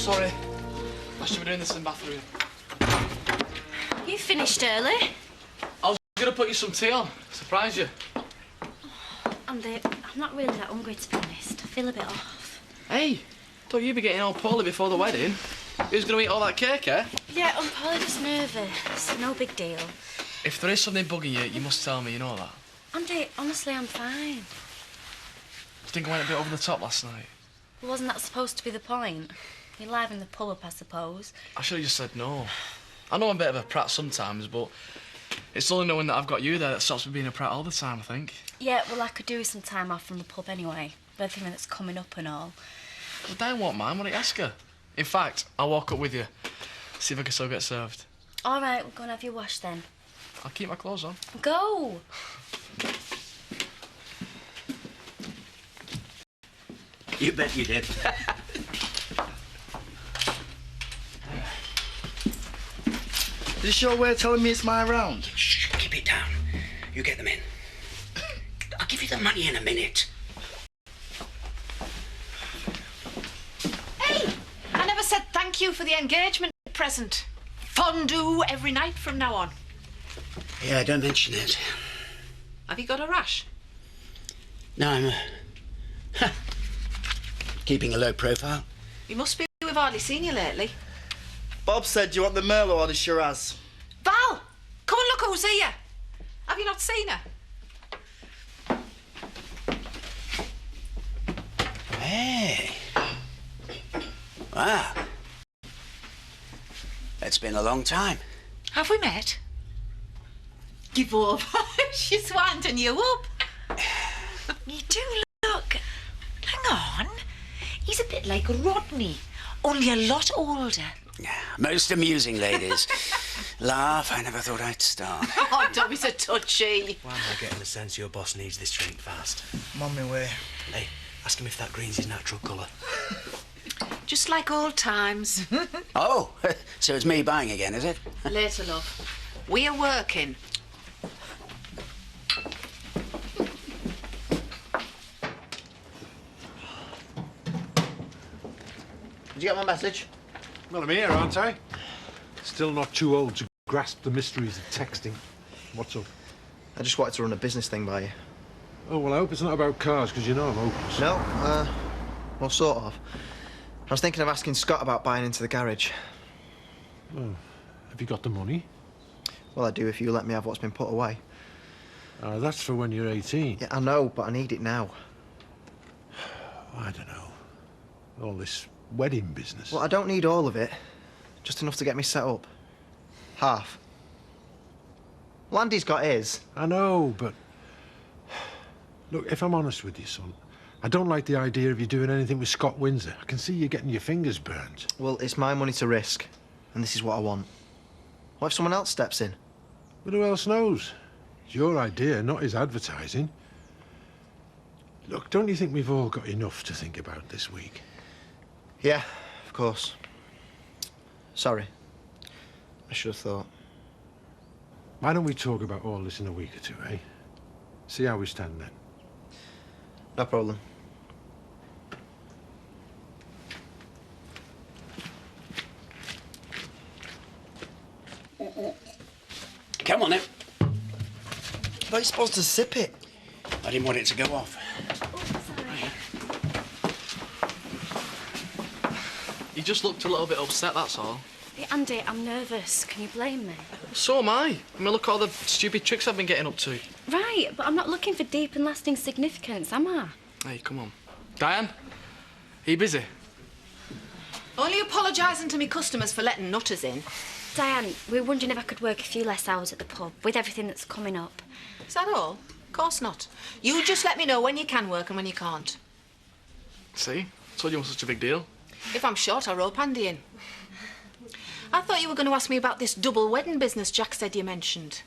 sorry. I should be doing this in the bathroom. You finished early. I was going to put you some tea on. Surprise you. Andy, I'm not really that hungry, to be honest. I feel a bit off. Hey, thought you'd be getting all poorly before the wedding. Who's going to eat all that cake, eh? Yeah, I'm probably just nervous. No big deal. If there is something bugging you, you must tell me, you know that. Andy, honestly, I'm fine. Do you think I went a bit over the top last night? Well, wasn't that supposed to be the point? You're livening the pub up, I suppose. I should have just said no. I know I'm a bit of a prat sometimes, but it's only knowing that I've got you there that stops me being a prat all the time, I think. Yeah, well, I could do with some time off from the pub anyway. With everything that's coming up and all. Well, Diane won't mind. Why don't you ask her? In fact, I'll walk up with you. See if I can still get served. All right, we'll go and have your wash then. I'll keep my clothes on. Go! You bet you did. Is this your way of telling me it's my round? Shh, keep it down. You get them in. I'll give you the money in a minute. Hey! I never said thank you for the engagement present. Fondue every night from now on. Yeah, don't mention it. Have you got a rash? No, I'm keeping a low profile. You must be. We've hardly seen you lately. Bob said, do you want the Merlot or the Shiraz? Val! Come and look who's here. Have you not seen her? Hey. Wow. It's been a long time. Have we met? Give up. She's winding you up. You do look. Hang on. He's a bit like Rodney, only a lot older. Most amusing, ladies. Laugh, I never thought I'd start. Oh, don't be so touchy. Why am I getting the sense your boss needs this drink fast? I'm on my way. Hey, ask him if that green's his natural colour. Just like old times. Oh, so it's me buying again, is it? Later, love. We are working. Did you get my message? Well, I'm here, aren't I? Still not too old to grasp the mysteries of texting. What's up? I just wanted to run a business thing by you. Oh, well, I hope it's not about cars, because you know I'm hopeless. No, well, sort of. I was thinking of asking Scott about buying into the garage. Oh, have you got the money? Well, I do if you let me have what's been put away. That's for when you're 18. Yeah, I know, but I need it now. I don't know. All this wedding business. Well, I don't need all of it. Just enough to get me set up. Half. Well, Andy's got his. I know, but... Look, if I'm honest with you, son, I don't like the idea of you doing anything with Scott Windsor. I can see you getting your fingers burnt. Well, it's my money to risk, and this is what I want. What if someone else steps in? But who else knows? It's your idea, not his advertising. Look, don't you think we've all got enough to think about this week? Yeah, of course. Sorry. I should have thought. Why don't we talk about all this in a week or two, eh? See how we stand then. No problem. Come on, now. But you're supposed to sip it. I didn't want it to go off. You just looked a little bit upset, that's all. Hey, Andy, I'm nervous. Can you blame me? So am I. I mean, look at all the stupid tricks I've been getting up to. Right, but I'm not looking for deep and lasting significance, am I? Hey, come on. Diane, are you busy? Only apologising to me customers for letting nutters in. Diane, we were wondering if I could work a few less hours at the pub with everything that's coming up. Is that all? Of course not. You just let me know when you can work and when you can't. See? Told you it was such a big deal. If I'm short, I'll rope Andy in. I thought you were going to ask me about this double wedding business Jack said you mentioned.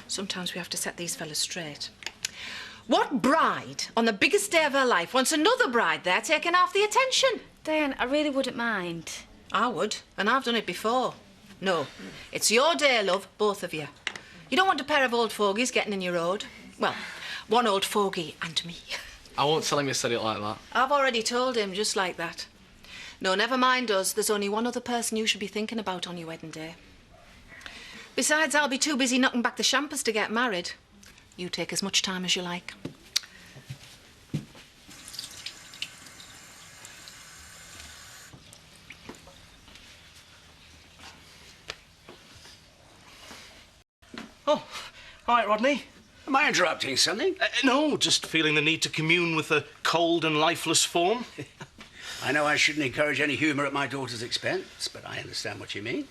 Sometimes we have to set these fellas straight. What bride, on the biggest day of her life, wants another bride there taking half the attention? Diane, I really wouldn't mind. I would, and I've done it before. No, it's your day, love, both of you. You don't want a pair of old fogies getting in your road. Well, one old fogey and me. I won't tell him you said it like that. I've already told him just like that. No, never mind us. There's only one other person you should be thinking about on your wedding day. Besides, I'll be too busy knocking back the champers to get married. You take as much time as you like. Oh, all right, Rodney. Am I interrupting something? No, just feeling the need to commune with the cold and lifeless form. I know I shouldn't encourage any humour at my daughter's expense, but I understand what you mean.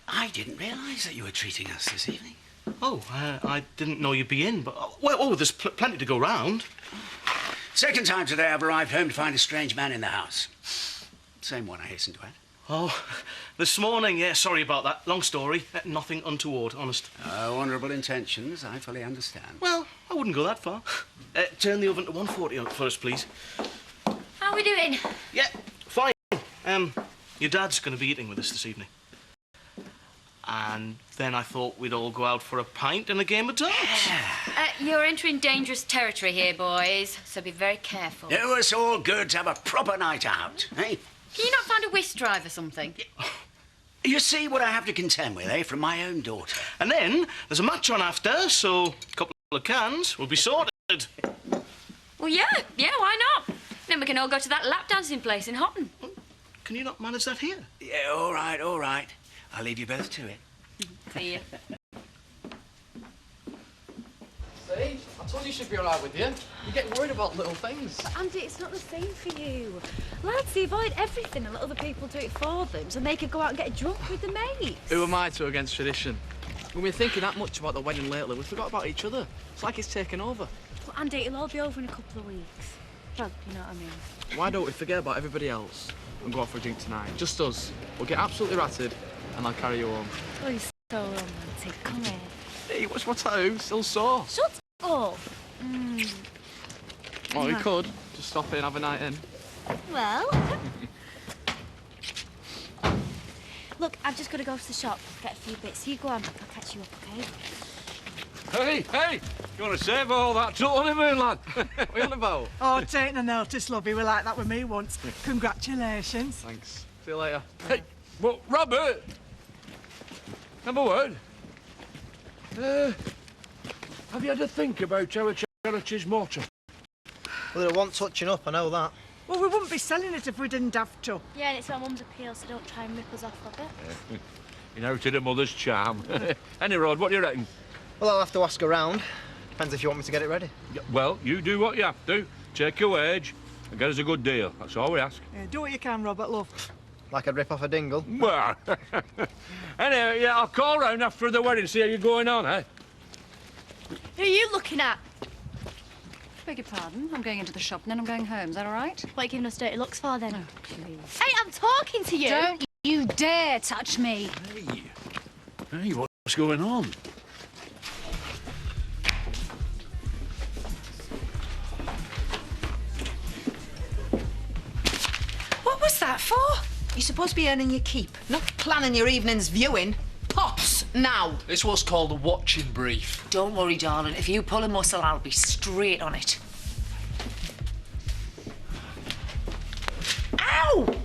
I didn't realise that you were treating us this evening. Oh, I didn't know you'd be in, but... there's plenty to go round. Second time today I've arrived home to find a strange man in the house. Same one, I hasten to add. Oh, this morning, yeah, sorry about that. Long story. Nothing untoward, honest. Honourable intentions, I fully understand. Well, I wouldn't go that far. Turn the oven to 140 first, please. How are we doing? Yeah, fine. Your dad's going to be eating with us this evening. And then I thought we'd all go out for a pint and a game of darts. You're entering dangerous territory here, boys, so be very careful. Do us all good to have a proper night out, eh? Can you not find a whisk drive or something? You see what I have to contend with, eh, from my own daughter. And then there's a match on after, so a couple of cans will be sorted. Well, yeah, why not? Then we can all go to that lap dancing place in Houghton. Can you not manage that here? Yeah, all right. I'll leave you both to it. See you. See? I told you she'd be all right with you. You get worried about little things. But Andy, it's not the same for you. Lads, they avoid everything and let other people do it for them so they can go out and get drunk with the mates. Who am I to against tradition? When we're thinking that much about the wedding lately, we forgot about each other. It's like it's taken over. Well, Andy, it'll all be over in a couple of weeks. Well, you know what I mean. Why don't we forget about everybody else and go out for a drink tonight? Just us. We'll get absolutely ratted and I'll carry you home. Oh, you're so romantic. Come here. Hey, what's my tattoo? Still sore. Shut up. Well, we could. Just stop in, have a night in. Well. Look, I've just got to go to the shop, get a few bits. You go on, I'll catch you up, okay? Hey! You want to save all that till honeymoon, lad? What are you on about? Oh, take no notice, love. You were like that with me once. Congratulations. Thanks. See you later. Hey, well, Robert! Have a word. Have you had a think about our charity's motto? Well, it'll want touching up, I know that. Well, we wouldn't be selling it if we didn't have to. Yeah, and it's our mum's appeal, so don't try and rip us off of it. Inherited a mother's charm. Any Rod, what do you reckon? Well, I'll have to ask around. Depends if you want me to get it ready. Well, you do what you have to. Take your wage and get us a good deal. That's all we ask. Yeah, do what you can, Robert, love. Like I'd rip off a dingle. Well, anyway, yeah, I'll call round after the wedding, see how you're going on, eh? Who are you looking at? Beg your pardon. I'm going into the shop and then I'm going home. Is that all right? What are you giving us dirty looks for, then? Oh, please. Hey, I'm talking to you! Don't you dare touch me. Hey, what's going on? What was that for? You're supposed to be earning your keep, not planning your evening's viewing. Pops, now. It's what's called a watching brief. Don't worry, darling. If you pull a muscle, I'll be straight on it. Ow!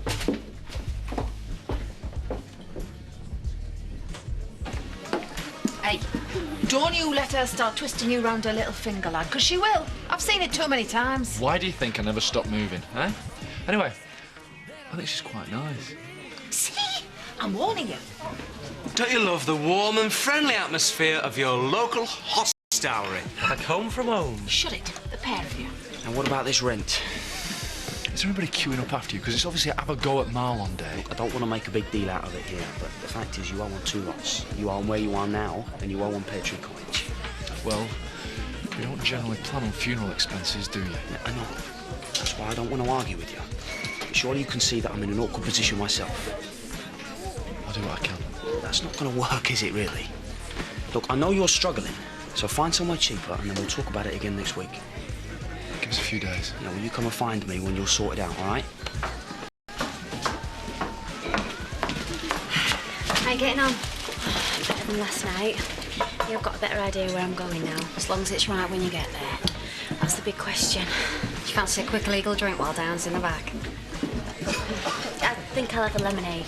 Hey, don't you let her start twisting you round her little finger, lad, because she will. I've seen it too many times. Why do you think I never stop moving, eh? Anyway, I think she's quite nice. See? I'm warning you. Don't you love the warm and friendly atmosphere of your local hostelry? Like home from home. Shut it, the pair of you. And what about this rent? Is there anybody queuing up after you? Because it's obviously have a go at Marlon Day. I don't want to make a big deal out of it here, but the fact is you owe on two lots. You owe on where you are now, and you owe on Petrie College. Well, you don't generally plan on funeral expenses, do you? Yeah, I know. That's why I don't want to argue with you. Surely you can see that I'm in an awkward position myself. I'll do what I can. That's not going to work, is it, really? Look, I know you're struggling, so find somewhere cheaper and then we'll talk about it again next week. Give us a few days. Yeah, well, you come and find me when you're sorted out, all right? How you getting on? Better than last night. Yeah, I've got a better idea where I'm going now, as long as it's right when you get there. That's the big question. Do you fancy a quick legal drink while Down's in the back? think I'll have a lemonade.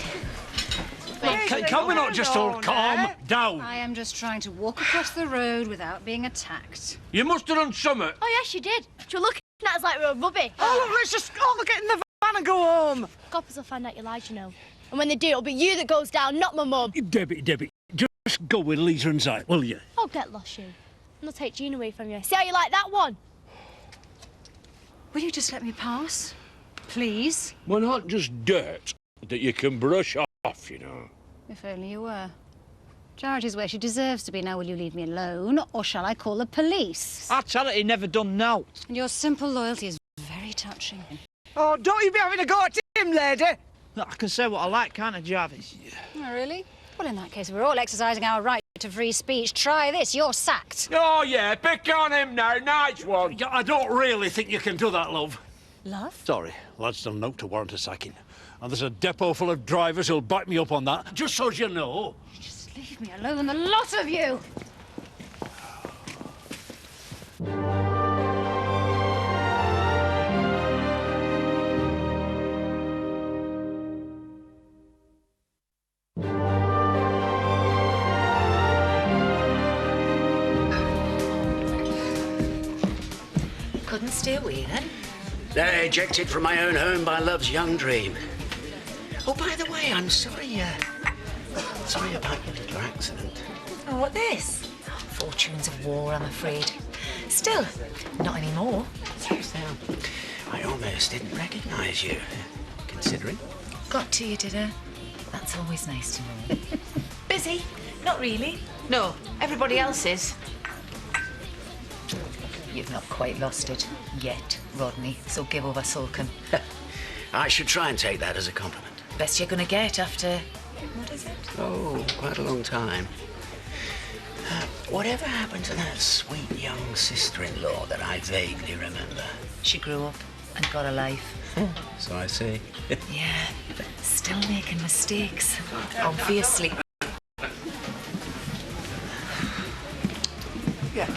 Can we not just all calm down? I am just trying to walk across the road without being attacked. You must have done something. Oh, yes, you did. She was looking at us like we were rubbish. Oh, look, let's just all get in the van and go home. Coppers will find out you lied, you know. And when they do, it'll be you that goes down, not my mum. Debbie, just go with Lisa and Zach, will you? Oh, get lost, you. And I'll take Jean away from you. See how you like that one? Will you just let me pass? Please? We're not just dirt that you can brush off, you know. If only you were. Charity's where she deserves to be. Now, will you leave me alone, or shall I call the police? I tell it, he never done now. And your simple loyalty is very touching. Oh, don't you be having a go at him, lady. I can say what I like, can't I, Jarvis? Oh, really? Well, in that case, we're all exercising our right to free speech. Try this, you're sacked. Oh, yeah, pick on him now. Nice one. I don't really think you can do that, love. Love? Sorry, lads done note to warrant a sacking. And there's a depot full of drivers who'll back me up on that, just so as you know. Just leave me alone, the lot of you! Couldn't stay away then? Ejected from my own home by love's young dream. Oh, by the way, I'm sorry, sorry about your little accident. Oh, what this? Oh, fortunes of war, I'm afraid. Still, not anymore. So, I almost didn't recognise you, considering. Got to you, did I? That's always nice to know. Busy? Not really. No, everybody else is. You've not quite lost it yet, Rodney, so give over sulking. I should try and take that as a compliment. Best you're gonna get after... what is it? Oh, quite a long time. Whatever happened to that sweet young sister-in-law that I vaguely remember? She grew up and got a life. So I see. Yeah, but still making mistakes, obviously. Yeah.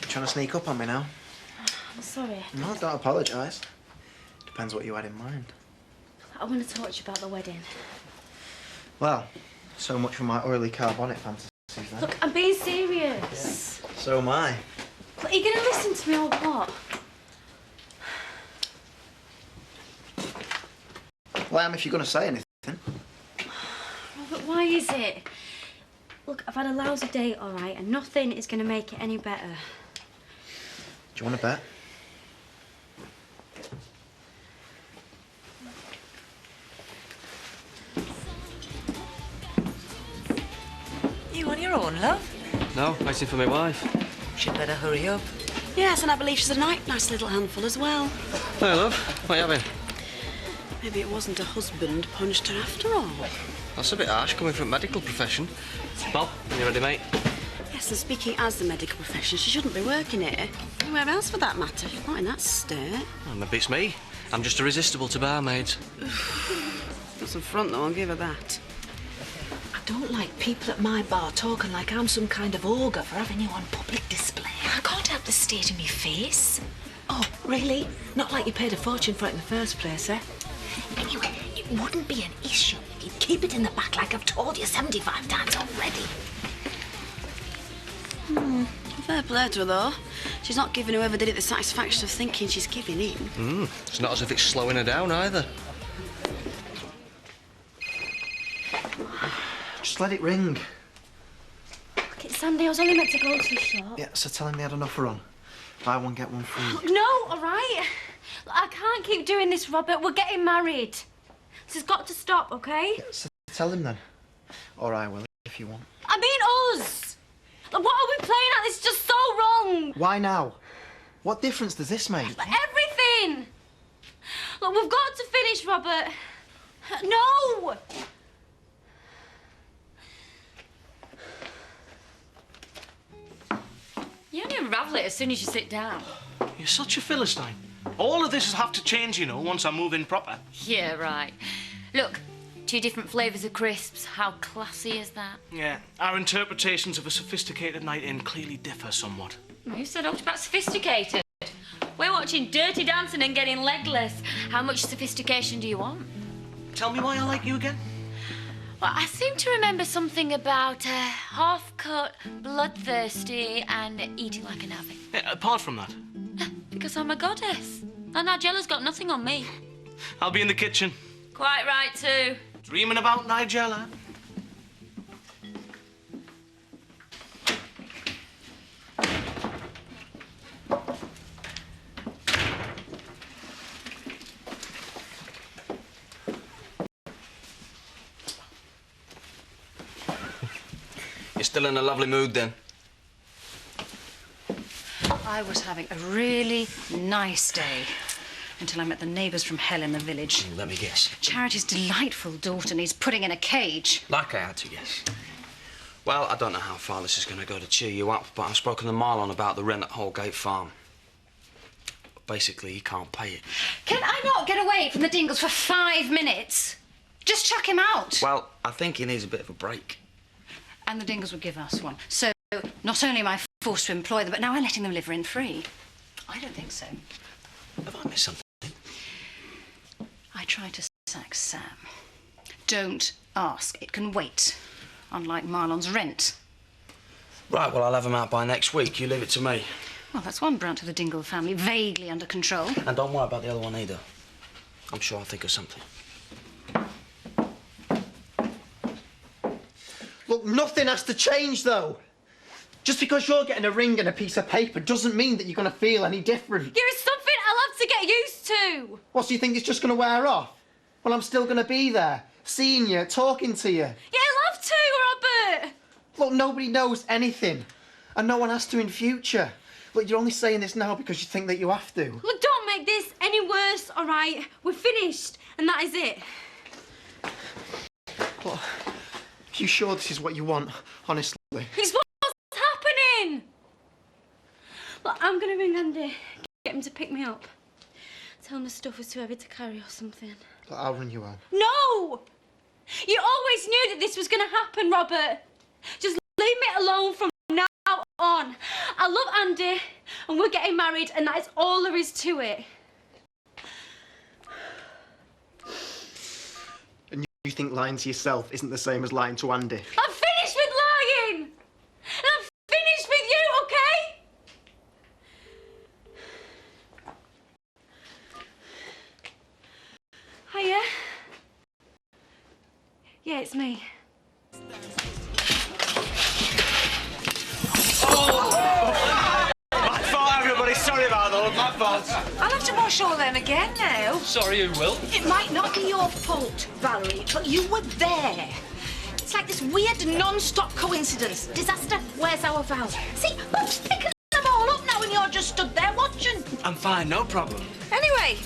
Trying to sneak up on me now? I'm sorry. No, don't apologise. Depends what you had in mind. I want to talk to you about the wedding. Well, so much for my oily car bonnet fantasies then. Look, I'm being serious. Yeah. So am I. Look, are you going to listen to me or what? Well, I am if you're going to say anything. Robert, why is it? Look, I've had a lousy day, all right, and nothing is going to make it any better. Do you want to bet? You on your own, love? No, waiting for my wife. She'd better hurry up. Yes, and I believe she's a nice little handful as well. Hey, love. What are you having? Maybe it wasn't a husband punched her after all. That's a bit harsh coming from medical profession. Well, you ready, mate? Yes, and speaking as the medical profession, she shouldn't be working here. Anywhere else for that matter. Not in that state. Well, maybe it's me. I'm just irresistible to barmaids. Got some front, though, I'll give her that. I don't like people at my bar talking like I'm some kind of ogre for having you on public display. I can't help the state of my face. Oh, really? Not like you paid a fortune for it in the first place, eh? Anyway, it wouldn't be an issue. You'd keep it in the back like I've told you 75 times already. Fair play to her, though. She's not giving whoever did it the satisfaction of thinking she's giving in. It's not as if it's slowing her down either. Just let it ring. Look, it's Sandy. I was only meant to go to the shop. Yeah, so tell him they had an offer on. Buy one, get one free. No, all right? Look, I can't keep doing this, Robert. We're getting married. This has got to stop, okay? Yeah, so tell him then. Or I will, if you want. I mean us. Like, what are we playing at? This is just so wrong. Why now? What difference does this make? Like, everything. Look, we've got to finish, Robert. No! You only unravel it as soon as you sit down. You're such a Philistine. All of this will have to change, you know, once I move in proper. Yeah, right. Look, 2 different flavours of crisps. How classy is that? Yeah, our interpretations of a sophisticated night in clearly differ somewhat. Who said I was about sophisticated? We're watching Dirty Dancing and getting legless. How much sophistication do you want? Tell me why I like you again. Well, I seem to remember something about half-cut, bloodthirsty, and eating like a navvy. Yeah, apart from that. Because I'm a goddess. And Nigella's got nothing on me. I'll be in the kitchen. Quite right, too. Dreaming about Nigella. You're still in a lovely mood, then? I was having a really nice day until I met the neighbours from hell in the village. Let me guess. Charity's delightful daughter needs putting in a cage. Like I had to guess. Well, I don't know how far this is going to go to cheer you up, but I've spoken to Marlon about the rent at Holgate Farm. Basically, he can't pay it. Can I not get away from the Dingles for 5 minutes? Just chuck him out. Well, I think he needs a bit of a break. And the Dingles would give us one. So, not only am I forced to employ them, but now I'm letting them live rent-free. I don't think so. Have I missed something? I tried to sack Sam. Don't ask. It can wait. Unlike Marlon's rent. Right, well, I'll have him out by next week. You leave it to me. Well, that's one branch of the Dingle family vaguely under control. And don't worry about the other one either. I'm sure I'll think of something. Look, nothing has to change, though. Just because you're getting a ring and a piece of paper doesn't mean that you're going to feel any different. Yeah, it's something I'll have to get used to. What, so you think it's just going to wear off? Well, I'm still going to be there, seeing you, talking to you. Yeah, I'll have to, Robert. Look, nobody knows anything, and no one has to in future. Look, you're only saying this now because you think that you have to. Look, don't make this any worse, all right? We're finished, and that is it. Look, are you sure this is what you want, honestly? It's what's happening. Look, I'm going to ring Andy, get him to pick me up. Tell him the stuff was too heavy to carry or something. Look, I'll ring you home. No! You always knew that this was going to happen, Robert. Just leave me alone from now on. I love Andy, and we're getting married, and that is all there is to it. And you think lying to yourself isn't the same as lying to Andy? I'm finished with lying! And I'm finished with you, okay? Hiya. Yeah, it's me. My fault, everybody. Sorry about that. My fault. I'll have to wash all them again now. Sorry, who will? It might not be your fault, Valerie, but you were there. It's like this weird non-stop coincidence. Disaster, where's our vow? See, Bob's picking them all up now and you're just stood there watching. I'm fine, no problem. Anyway,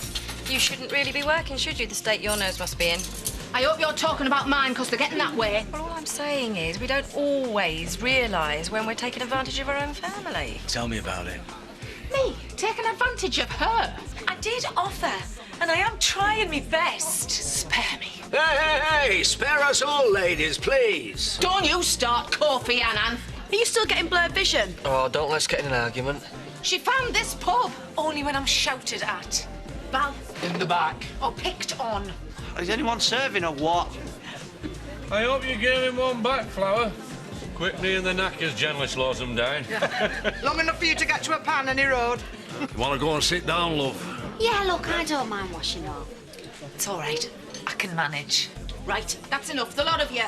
you shouldn't really be working, should you? The state your nose must be in. I hope you're talking about mine, because they're getting that way. Well, all I'm saying is we don't always realise when we're taking advantage of our own family. Tell me about it. Me? Taking advantage of her? I did offer, and I am trying my best. Spare me. Hey, spare us all, ladies, please. Don't you start, Kofi Annan. Are you still getting blurred vision? Oh, don't let's get in an argument. She found this pub only when I'm shouted at. Val. In the back. Or picked on. Is anyone serving or what? I hope you gave him one back, Flower. Quick knee in the knackers generally slows them down. Long enough for you to get to a pan any road. You want to go and sit down, love? Yeah, look, I don't mind washing up. It's all right. I can manage. Right, that's enough, the lot of you.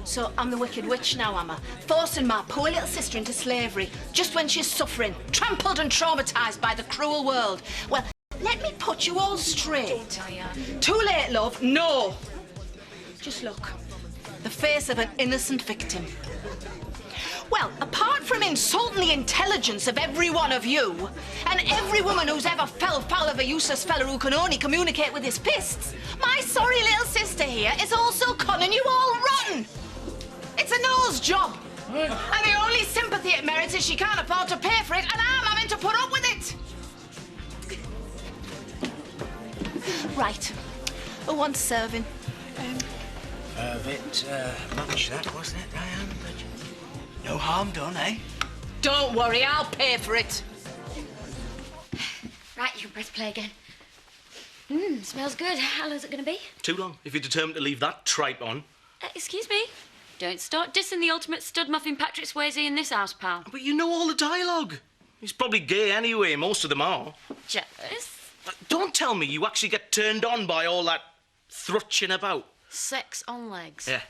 So I'm the wicked witch now, am I? Forcing my poor little sister into slavery just when she's suffering, trampled and traumatised by the cruel world. Well, let me put you all straight. Too late, love, no. Just look, the face of an innocent victim. Well, apart from insulting the intelligence of every one of you, and every woman who's ever fell foul of a useless fella who can only communicate with his fists, my sorry little sister here is also conning you all rotten. It's a nose job. And the only sympathy it merits is she can't afford to pay for it, and I'm having to put up with it. Right. Who wants serving? A bit much, that, wasn't it, Diane? But no harm done, eh? Don't worry, I'll pay for it. Right, you can press play again. Smells good. How long's it going to be? Too long, if you're determined to leave that tripe on. Excuse me? Don't start dissing the ultimate stud muffin Patrick Swayze in this house, pal. But you know all the dialogue. He's probably gay anyway, most of them are. Jealous? Don't tell me you actually get turned on by all that thrutching about. Sex on legs. Yeah,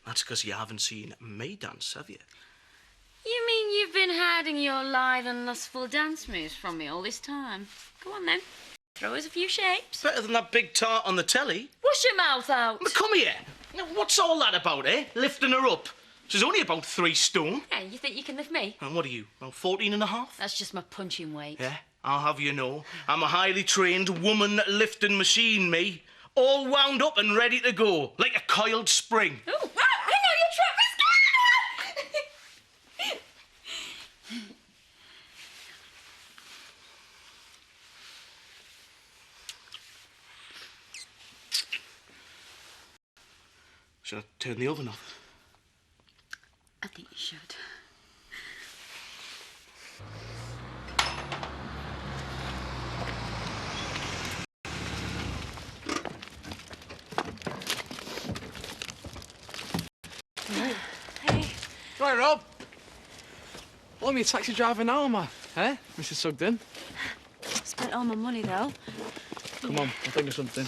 that's because you haven't seen me dance, have you? You mean you've been hiding your lithe and lustful dance moves from me all this time? Go on then. Throw us a few shapes. Better than that big tart on the telly. Wash your mouth out. But come here. Now, what's all that about, eh? Lifting her up. She's only about 3 stone. Yeah, you think you can lift me? And what are you, about 14 and a half? That's just my punching weight. Yeah, I'll have you know. I'm a highly trained woman lifting machine, me. All wound up and ready to go, like a coiled spring. Ooh, I know you're Should I turn the oven off? I think you should. Hey. Right, Rob. Loan me a taxi driver now, man. Eh, Mrs. Sugden? Spent all my money, though. Come on, I'll think of something.